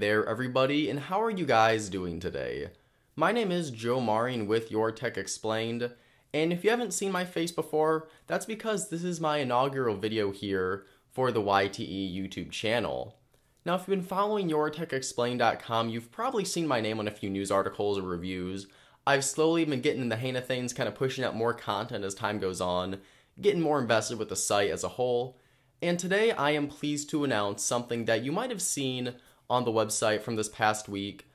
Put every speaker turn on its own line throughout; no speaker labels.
there everybody, and how are you guys doing today? My name is Joe Marian with Your Tech Explained, and if you haven't seen my face before, that's because this is my inaugural video here for the YTE YouTube channel. Now, if you've been following YourTechExplained.com, you've probably seen my name on a few news articles or reviews. I've slowly been getting in the hang of things, kind of pushing out more content as time goes on, getting more invested with the site as a whole. And today I am pleased to announce something that you might have seen on the website from this past week.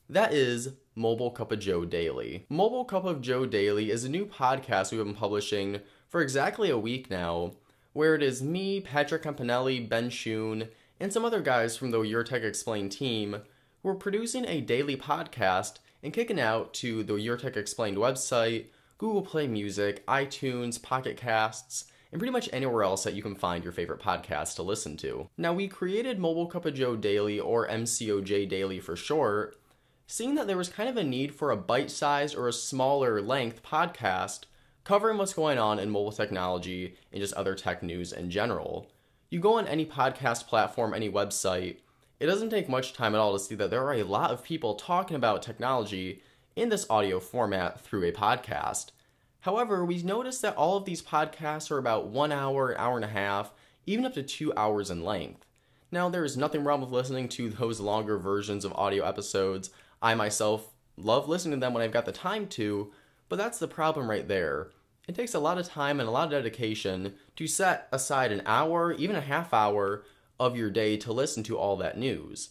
That is Mobile Cup of Joe Daily. Mobile Cup of Joe Daily is a new podcast we've been publishing for exactly a week now, where it is me, Patrick Campanelli, Ben Schoon, and some other guys from the Your Tech Explained team who are producing a daily podcast and kicking out to the Your Tech Explained website, Google Play Music, iTunes, Pocket Casts, and pretty much anywhere else that you can find your favorite podcast to listen to. Now, we created Mobile Cup of Joe Daily, or MCOJ Daily for short, seeing that there was kind of a need for a bite-sized or a smaller length podcast covering what's going on in mobile technology and just other tech news in general. You go on any podcast platform, any website, it doesn't take much time at all to see that there are a lot of people talking about technology in this audio format through a podcast. However, we noticed that all of these podcasts are about 1 hour, hour and a half, even up to 2 hours in length. Now, there is nothing wrong with listening to those longer versions of audio episodes. I myself love listening to them when I've got the time to, but that's the problem right there. It takes a lot of time and a lot of dedication to set aside an hour, even a half hour of your day to listen to all that news.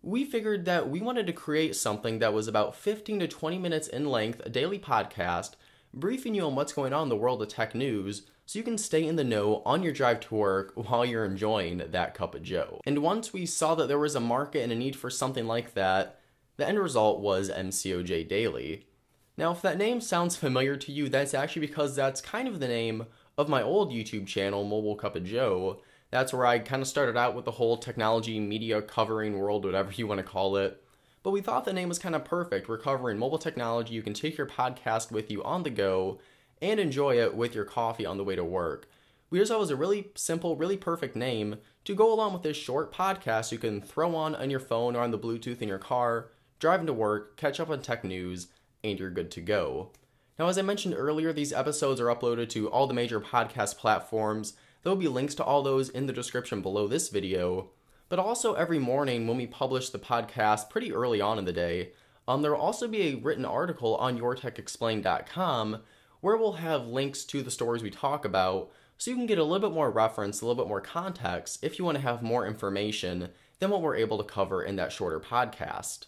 We figured that we wanted to create something that was about 15 to 20 minutes in length, a daily podcast, briefing you on what's going on in the world of tech news so you can stay in the know on your drive to work while you're enjoying that cup of joe. And once we saw that there was a market and a need for something like that, the end result was MCOJ Daily. Now, if that name sounds familiar to you, that's actually because that's kind of the name of my old YouTube channel, Mobile Cup of Joe. That's where I kind of started out with the whole technology, media covering world, whatever you want to call it. But we thought the name was kind of perfect. We're covering mobile technology. You can take your podcast with you on the go and enjoy it with your coffee on the way to work. We just thought it was a really simple, really perfect name to go along with this short podcast you can throw on your phone or on the Bluetooth in your car, driving to work, catch up on tech news, and you're good to go. Now, as I mentioned earlier, these episodes are uploaded to all the major podcast platforms. There will be links to all those in the description below this video. But also every morning when we publish the podcast pretty early on in the day, there will also be a written article on YourTechExplained.com where we'll have links to the stories we talk about so you can get a little bit more reference, a little bit more context if you want to have more information than what we're able to cover in that shorter podcast.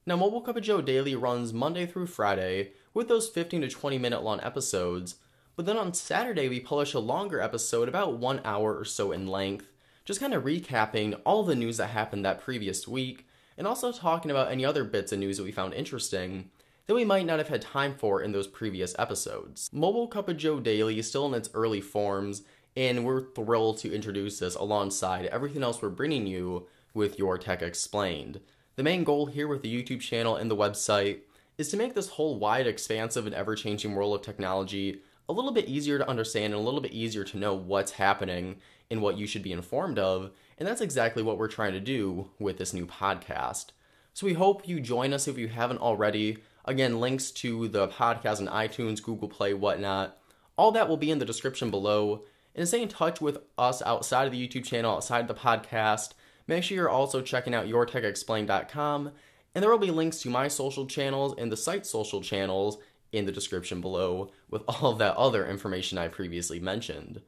Now, Mobile Cup of Joe Daily runs Monday through Friday with those 15 to 20 minute long episodes, but then on Saturday we publish a longer episode about 1 hour or so in length, just kind of recapping all the news that happened that previous week, and also talking about any other bits of news that we found interesting that we might not have had time for in those previous episodes. Mobile Cup of Joe Daily is still in its early forms, and we're thrilled to introduce this alongside everything else we're bringing you with Your Tech Explained. The main goal here with the YouTube channel and the website is to make this whole wide, expansive, and ever-changing world of technology a little bit easier to understand and a little bit easier to know what's happening and what you should be informed of, and that's exactly what we're trying to do with this new podcast. So we hope you join us if you haven't already. Again, links to the podcast on iTunes, Google Play, whatnot, all that will be in the description below. And to stay in touch with us outside of the YouTube channel, outside of the podcast, make sure you're also checking out YourTechExplained.com, and there will be links to my social channels and the site's social channels in the description below with all of that other information I previously mentioned.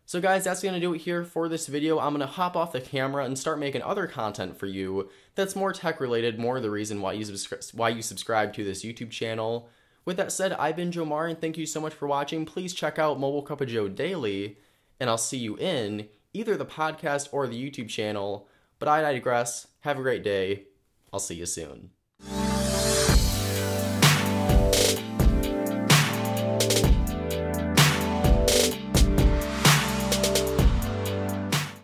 So guys, that's going to do it here for this video. I'm going to hop off the camera and start making other content for you that's more tech related, more the reason why you subscribe to this YouTube channel. With that said, I've been Joe Marian. Thank you so much for watching. Please check out Mobile Cup of Joe Daily, and I'll see you in either the podcast or the YouTube channel. But I digress. Have a great day. I'll see you soon.